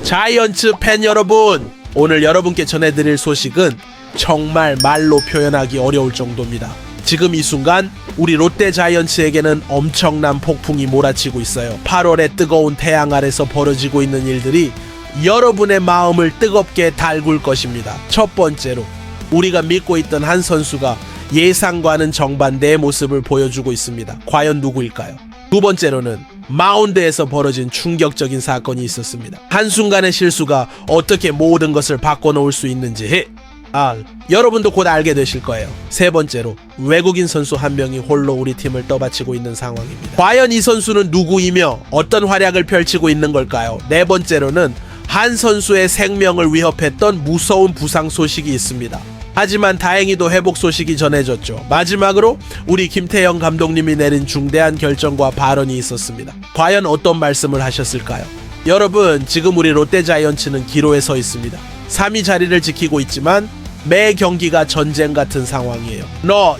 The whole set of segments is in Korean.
자이언츠 팬 여러분, 오늘 여러분께 전해드릴 소식은 정말 말로 표현하기 어려울 정도입니다. 지금 이 순간 우리 롯데 자이언츠에게는 엄청난 폭풍이 몰아치고 있어요. 8월의 뜨거운 태양 아래서 벌어지고 있는 일들이 여러분의 마음을 뜨겁게 달굴 것입니다. 첫 번째로 우리가 믿고 있던 한 선수가 예상과는 정반대의 모습을 보여주고 있습니다. 과연 누구일까요? 두 번째로는 마운드에서 벌어진 충격적인 사건이 있었습니다. 한순간의 실수가 어떻게 모든 것을 바꿔놓을 수 있는지 여러분도 곧 알게 되실 거예요. 세 번째로 외국인 선수 한 명이 홀로 우리 팀을 떠받치고 있는 상황입니다. 과연 이 선수는 누구이며 어떤 활약을 펼치고 있는 걸까요? 네 번째로는 한 선수의 생명을 위협했던 무서운 부상 소식이 있습니다. 하지만 다행히도 회복 소식이 전해졌죠. 마지막으로 우리 김태형 감독님이 내린 중대한 결정과 발언이 있었습니다. 과연 어떤 말씀을 하셨을까요? 여러분, 지금 우리 롯데 자이언츠는 기로에 서 있습니다. 3위 자리를 지키고 있지만 매 경기가 전쟁 같은 상황이에요.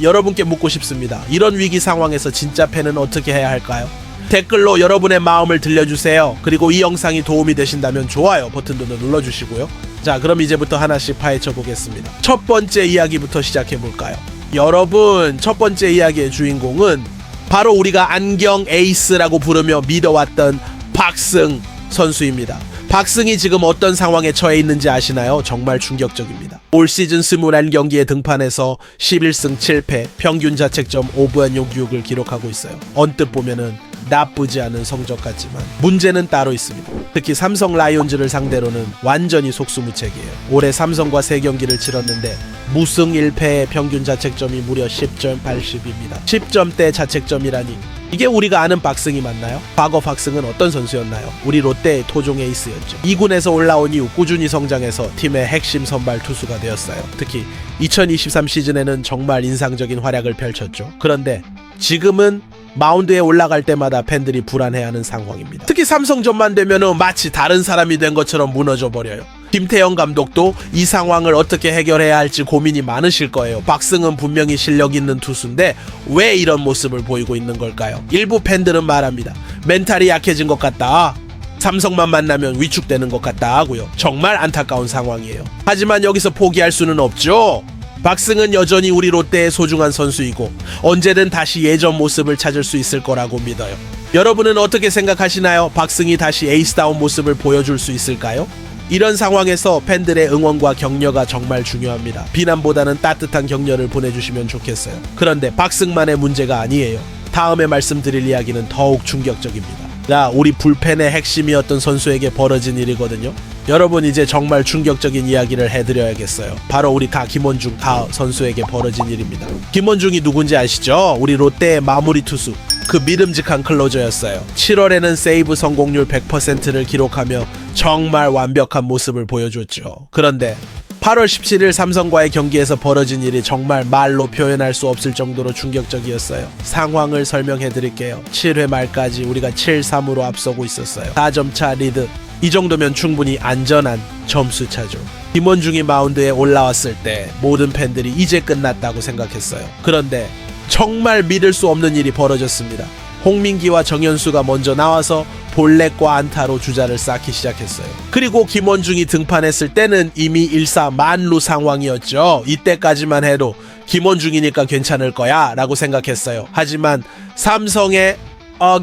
여러분께 묻고 싶습니다. 이런 위기 상황에서 진짜 팬은 어떻게 해야 할까요? 댓글로 여러분의 마음을 들려주세요. 그리고 이 영상이 도움이 되신다면 좋아요 버튼도 눌러주시고요. 자, 그럼 이제부터 하나씩 파헤쳐 보겠습니다. 첫 번째 이야기부터 시작해 볼까요? 여러분, 첫 번째 이야기의 주인공은 바로 우리가 안경 에이스라고 부르며 믿어왔던 박승 선수입니다. 박승이 지금 어떤 상황에 처해 있는지 아시나요? 정말 충격적입니다. 올 시즌 21경기에 등판해서 11승 7패, 평균 자책점 5분 6을 기록하고 있어요. 언뜻 보면은 나쁘지 않은 성적 같지만 문제는 따로 있습니다. 특히 삼성 라이온즈를 상대로는 완전히 속수무책이에요. 올해 삼성과 3경기를 치렀는데 무승 1패의 평균 자책점이 무려 10.80입니다. 10점대 자책점이라니, 이게 우리가 아는 박승이 맞나요? 과거 박승은 어떤 선수였나요? 우리 롯데의 토종 에이스였죠. 2군에서 올라온 이후 꾸준히 성장해서 팀의 핵심 선발 투수가 되었어요. 특히 2023 시즌에는 정말 인상적인 활약을 펼쳤죠. 그런데 지금은 마운드에 올라갈 때마다 팬들이 불안해하는 상황입니다. 특히 삼성전만 되면은 마치 다른 사람이 된 것처럼 무너져 버려요. 김태형 감독도 이 상황을 어떻게 해결해야 할지 고민이 많으실 거예요. 박승은 분명히 실력 있는 투수인데 왜 이런 모습을 보이고 있는 걸까요? 일부 팬들은 말합니다. 멘탈이 약해진 것 같다. 삼성만 만나면 위축되는 것 같다 하고요. 정말 안타까운 상황이에요. 하지만 여기서 포기할 수는 없죠. 박승은 여전히 우리 롯데의 소중한 선수이고 언제든 다시 예전 모습을 찾을 수 있을 거라고 믿어요. 여러분은 어떻게 생각하시나요? 박승이 다시 에이스다운 모습을 보여줄 수 있을까요? 이런 상황에서 팬들의 응원과 격려가 정말 중요합니다. 비난보다는 따뜻한 격려를 보내주시면 좋겠어요. 그런데 박승만의 문제가 아니에요. 다음에 말씀드릴 이야기는 더욱 충격적입니다. 우리 불펜의 핵심이었던 선수에게 벌어진 일이거든요. 여러분, 이제 정말 충격적인 이야기를 해드려야겠어요. 바로 우리 김원중 선수에게 벌어진 일입니다. 김원중이 누군지 아시죠? 우리 롯데의 마무리 투수, 그 믿음직한 클로저였어요. 7월에는 세이브 성공률 100%를 기록하며 정말 완벽한 모습을 보여줬죠. 그런데 8월 17일 삼성과의 경기에서 벌어진 일이 정말 말로 표현할 수 없을 정도로 충격적이었어요. 상황을 설명해 드릴게요. 7회 말까지 우리가 7-3으로 앞서고 있었어요. 4점차 리드. 이 정도면 충분히 안전한 점수차죠. 김원중이 마운드에 올라왔을 때 모든 팬들이 이제 끝났다고 생각했어요. 그런데 정말 믿을 수 없는 일이 벌어졌습니다. 홍민기와 정현수가 먼저 나와서 볼넷과 안타로 주자를 쌓기 시작했어요. 그리고 김원중이 등판했을 때는 이미 1사 만루 상황이었죠. 이때까지만 해도 김원중이니까 괜찮을 거야 라고 생각했어요. 하지만 삼성의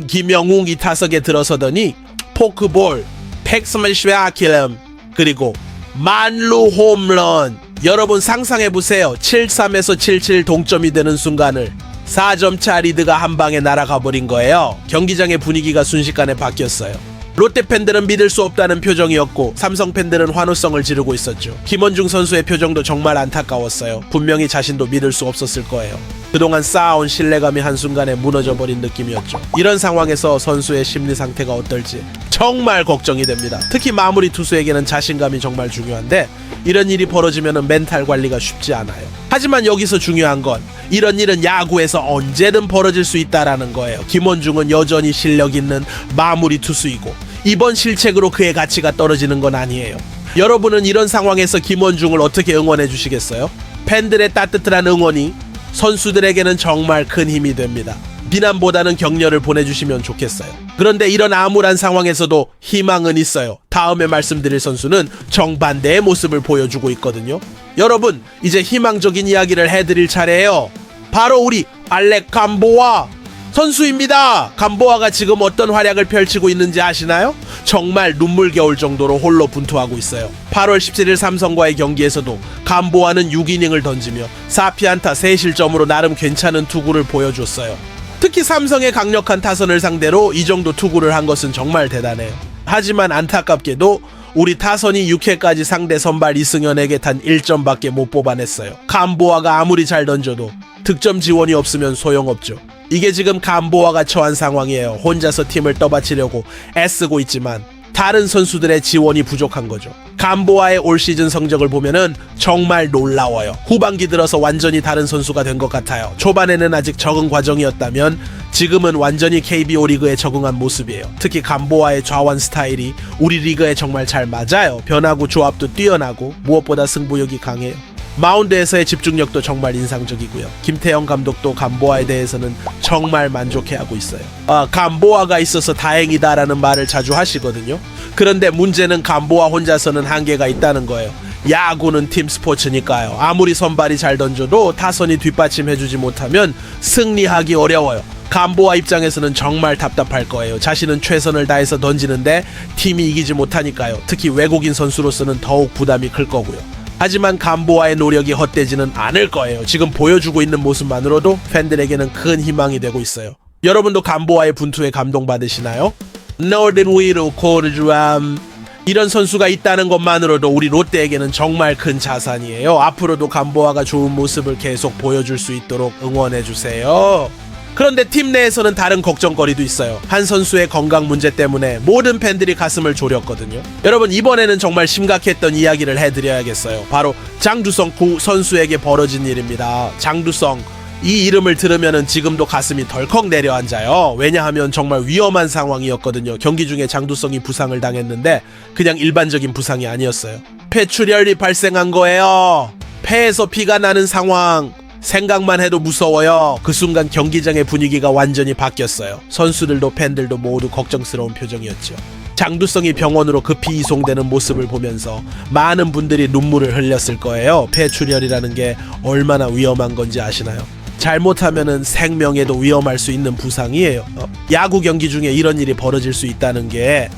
김영웅 이 타석에 들어서더니 포크볼, 팩스맨시와 아킬럼, 그리고 만루 홈런. 여러분 상상해보세요. 7-3에서 7-7 동점이 되는 순간을 4점차 리드가 한 방에 날아가 버린 거예요. 경기장의 분위기가 순식간에 바뀌었어요. 롯데 팬들은 믿을 수 없다는 표정이었고 삼성 팬들은 환호성을 지르고 있었죠. 김원중 선수의 표정도 정말 안타까웠어요. 분명히 자신도 믿을 수 없었을 거예요. 그동안 쌓아온 신뢰감이 한순간에 무너져버린 느낌이었죠. 이런 상황에서 선수의 심리 상태가 어떨지 정말 걱정이 됩니다. 특히 마무리 투수에게는 자신감이 정말 중요한데 이런 일이 벌어지면 멘탈 관리가 쉽지 않아요. 하지만 여기서 중요한 건 이런 일은 야구에서 언제든 벌어질 수 있다라는 거예요. 김원중은 여전히 실력 있는 마무리 투수이고 이번 실책으로 그의 가치가 떨어지는 건 아니에요. 여러분은 이런 상황에서 김원중을 어떻게 응원해 주시겠어요? 팬들의 따뜻한 응원이 선수들에게는 정말 큰 힘이 됩니다. 비난보다는 격려를 보내주시면 좋겠어요. 그런데 이런 암울한 상황에서도 희망은 있어요. 다음에 말씀드릴 선수는 정반대의 모습을 보여주고 있거든요. 여러분, 이제 희망적인 이야기를 해드릴 차례예요. 바로 우리 알렉 감보아 선수입니다. 감보아가 지금 어떤 활약을 펼치고 있는지 아시나요? 정말 눈물겨울 정도로 홀로 분투하고 있어요. 8월 17일 삼성과의 경기에서도 감보아는 6이닝을 던지며 4피안타 3실점으로 나름 괜찮은 투구를 보여줬어요. 특히 삼성의 강력한 타선을 상대로 이 정도 투구를 한 것은 정말 대단해요. 하지만 안타깝게도 우리 타선이 6회까지 상대 선발 이승현에게 단 1점밖에 못 뽑아냈어요. 감보아가 아무리 잘 던져도 득점 지원이 없으면 소용없죠. 이게 지금 감보아가 처한 상황이에요. 혼자서 팀을 떠받치려고 애쓰고 있지만 다른 선수들의 지원이 부족한 거죠. 감보아의 올 시즌 성적을 보면은 정말 놀라워요. 후반기 들어서 완전히 다른 선수가 된 것 같아요. 초반에는 아직 적응 과정이었다면 지금은 완전히 KBO 리그에 적응한 모습이에요. 특히 감보아의 좌완 스타일이 우리 리그에 정말 잘 맞아요. 변화구 조합도 뛰어나고 무엇보다 승부욕이 강해요. 마운드에서의 집중력도 정말 인상적이고요. 김태형 감독도 감보아에 대해서는 정말 만족해하고 있어요. 감보아가 있어서 다행이다라는 말을 자주 하시거든요. 그런데 문제는 감보아 혼자서는 한계가 있다는 거예요. 야구는 팀 스포츠니까요. 아무리 선발이 잘 던져도 타선이 뒷받침해주지 못하면 승리하기 어려워요. 감보아 입장에서는 정말 답답할 거예요. 자신은 최선을 다해서 던지는데 팀이 이기지 못하니까요. 특히 외국인 선수로서는 더욱 부담이 클 거고요. 하지만 감보아의 노력이 헛되지는 않을 거예요. 지금 보여주고 있는 모습만으로도 팬들에게는 큰 희망이 되고 있어요. 여러분도 감보아의 분투에 감동받으시나요? 노든 위로 코르주암 이런 선수가 있다는 것만으로도 우리 롯데에게는 정말 큰 자산이에요. 앞으로도 감보아가 좋은 모습을 계속 보여줄 수 있도록 응원해주세요. 그런데 팀 내에서는 다른 걱정거리도 있어요. 한 선수의 건강 문제 때문에 모든 팬들이 가슴을 졸였거든요. 여러분, 이번에는 정말 심각했던 이야기를 해드려야겠어요. 바로 장두성 선수에게 벌어진 일입니다. 장두성, 이 이름을 들으면은 지금도 가슴이 덜컥 내려앉아요. 왜냐하면 정말 위험한 상황이었거든요. 경기 중에 장두성이 부상을 당했는데 그냥 일반적인 부상이 아니었어요. 폐출혈이 발생한 거예요. 폐에서 피가 나는 상황. 생각만 해도 무서워요. 그 순간 경기장의 분위기가 완전히 바뀌었어요. 선수들도 팬들도 모두 걱정스러운 표정이었죠. 장두성이 병원으로 급히 이송되는 모습을 보면서 많은 분들이 눈물을 흘렸을 거예요. 폐출혈이라는 게 얼마나 위험한 건지 아시나요? 잘못하면은 생명에도 위험할 수 있는 부상이에요. 야구 경기 중에 이런 일이 벌어질 수 있다는 게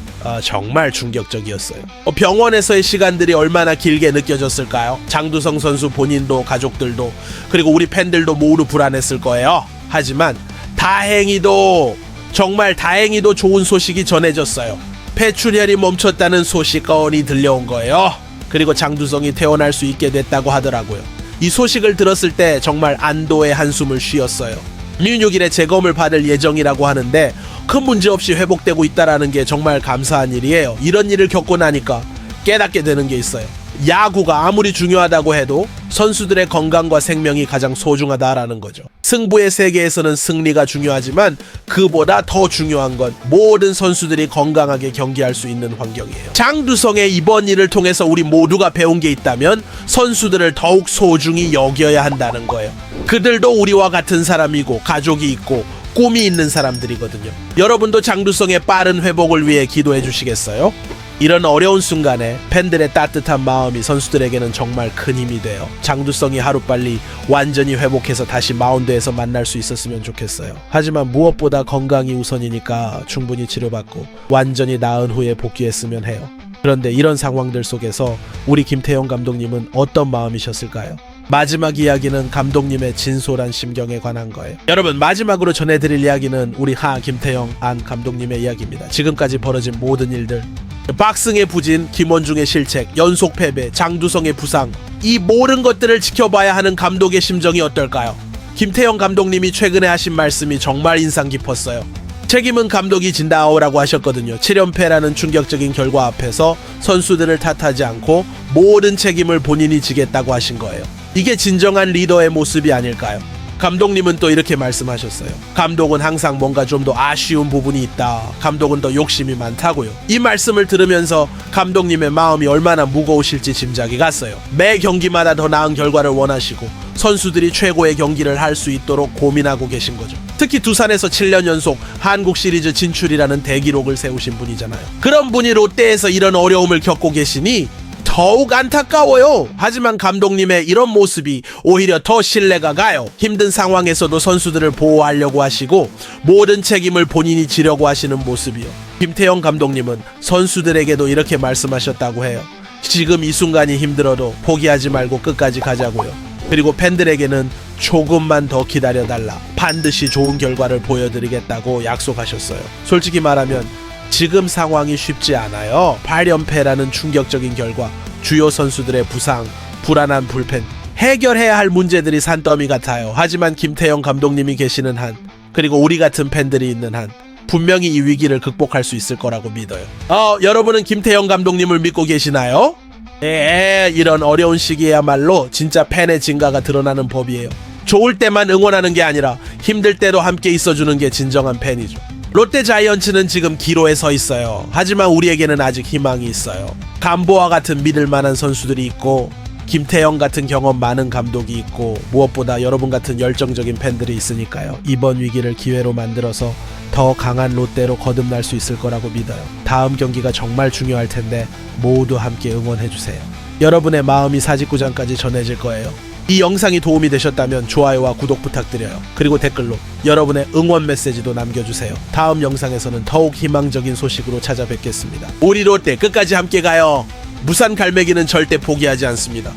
정말 충격적이었어요. 병원에서의 시간들이 얼마나 길게 느껴졌을까요? 장두성 선수 본인도 가족들도 그리고 우리 팬들도 모두 불안했을 거예요. 하지만 다행히도 정말 다행히도 좋은 소식이 전해졌어요. 폐출혈이 멈췄다는 소식건이 들려온 거예요. 그리고 장두성이 퇴원할 수 있게 됐다고 하더라고요. 이 소식을 들었을 때 정말 안도의 한숨을 쉬었어요. 6일에 재검을 받을 예정이라고 하는데 큰 문제 없이 회복되고 있다라는 게 정말 감사한 일이에요. 이런 일을 겪고 나니까 깨닫게 되는 게 있어요. 야구가 아무리 중요하다고 해도 선수들의 건강과 생명이 가장 소중하다라는 거죠. 승부의 세계에서는 승리가 중요하지만 그보다 더 중요한 건 모든 선수들이 건강하게 경기할 수 있는 환경이에요. 장두성의 이번 일을 통해서 우리 모두가 배운 게 있다면 선수들을 더욱 소중히 여겨야 한다는 거예요. 그들도 우리와 같은 사람이고 가족이 있고 꿈이 있는 사람들이거든요. 여러분도 장두성의 빠른 회복을 위해 기도해 주시겠어요? 이런 어려운 순간에 팬들의 따뜻한 마음이 선수들에게는 정말 큰 힘이 돼요. 장두성이 하루빨리 완전히 회복해서 다시 마운드에서 만날 수 있었으면 좋겠어요. 하지만 무엇보다 건강이 우선이니까 충분히 치료받고 완전히 나은 후에 복귀했으면 해요. 그런데 이런 상황들 속에서 우리 김태형 감독님은 어떤 마음이셨을까요? 마지막 이야기는 감독님의 진솔한 심경에 관한 거예요. 여러분, 마지막으로 전해드릴 이야기는 우리 김태형 안 감독님의 이야기입니다. 지금까지 벌어진 모든 일들, 박승의 부진, 김원중의 실책, 연속 패배, 장두성의 부상, 이 모든 것들을 지켜봐야 하는 감독의 심정이 어떨까요? 김태형 감독님이 최근에 하신 말씀이 정말 인상 깊었어요. 책임은 감독이 진다오라고 하셨거든요. 7연패라는 충격적인 결과 앞에서 선수들을 탓하지 않고 모든 책임을 본인이 지겠다고 하신 거예요. 이게 진정한 리더의 모습이 아닐까요? 감독님은 또 이렇게 말씀하셨어요. 감독은 항상 뭔가 좀 더 아쉬운 부분이 있다. 감독은 더 욕심이 많다고요. 이 말씀을 들으면서 감독님의 마음이 얼마나 무거우실지 짐작이 갔어요. 매 경기마다 더 나은 결과를 원하시고 선수들이 최고의 경기를 할 수 있도록 고민하고 계신 거죠. 특히 두산에서 7년 연속 한국 시리즈 진출이라는 대기록을 세우신 분이잖아요. 그런 분이 롯데에서 이런 어려움을 겪고 계시니 더욱 안타까워요. 하지만 감독님의 이런 모습이 오히려 더 신뢰가 가요. 힘든 상황에서도 선수들을 보호하려고 하시고 모든 책임을 본인이 지려고 하시는 모습이요. 김태형 감독님은 선수들에게도 이렇게 말씀하셨다고 해요. 지금 이 순간이 힘들어도 포기하지 말고 끝까지 가자고요. 그리고 팬들에게는 조금만 더 기다려달라. 반드시 좋은 결과를 보여드리겠다고 약속하셨어요. 솔직히 말하면 지금 상황이 쉽지 않아요. 8연패라는 충격적인 결과, 주요 선수들의 부상, 불안한 불펜, 해결해야 할 문제들이 산더미 같아요. 하지만 김태형 감독님이 계시는 한, 그리고 우리 같은 팬들이 있는 한, 분명히 이 위기를 극복할 수 있을 거라고 믿어요. 여러분은 김태형 감독님을 믿고 계시나요? 이런 어려운 시기에야말로 진짜 팬의 진가가 드러나는 법이에요. 좋을 때만 응원하는 게 아니라 힘들 때도 함께 있어주는 게 진정한 팬이죠. 롯데 자이언츠는 지금 기로에 서 있어요. 하지만 우리에게는 아직 희망이 있어요. 감보와 같은 믿을 만한 선수들이 있고, 김태형 같은 경험 많은 감독이 있고, 무엇보다 여러분 같은 열정적인 팬들이 있으니까요. 이번 위기를 기회로 만들어서 더 강한 롯데로 거듭날 수 있을 거라고 믿어요. 다음 경기가 정말 중요할 텐데 모두 함께 응원해주세요. 여러분의 마음이 사직구장까지 전해질 거예요. 이 영상이 도움이 되셨다면 좋아요와 구독 부탁드려요. 그리고 댓글로 여러분의 응원 메시지도 남겨주세요. 다음 영상에서는 더욱 희망적인 소식으로 찾아뵙겠습니다. 우리 롯데 끝까지 함께 가요. 무산 갈매기는 절대 포기하지 않습니다.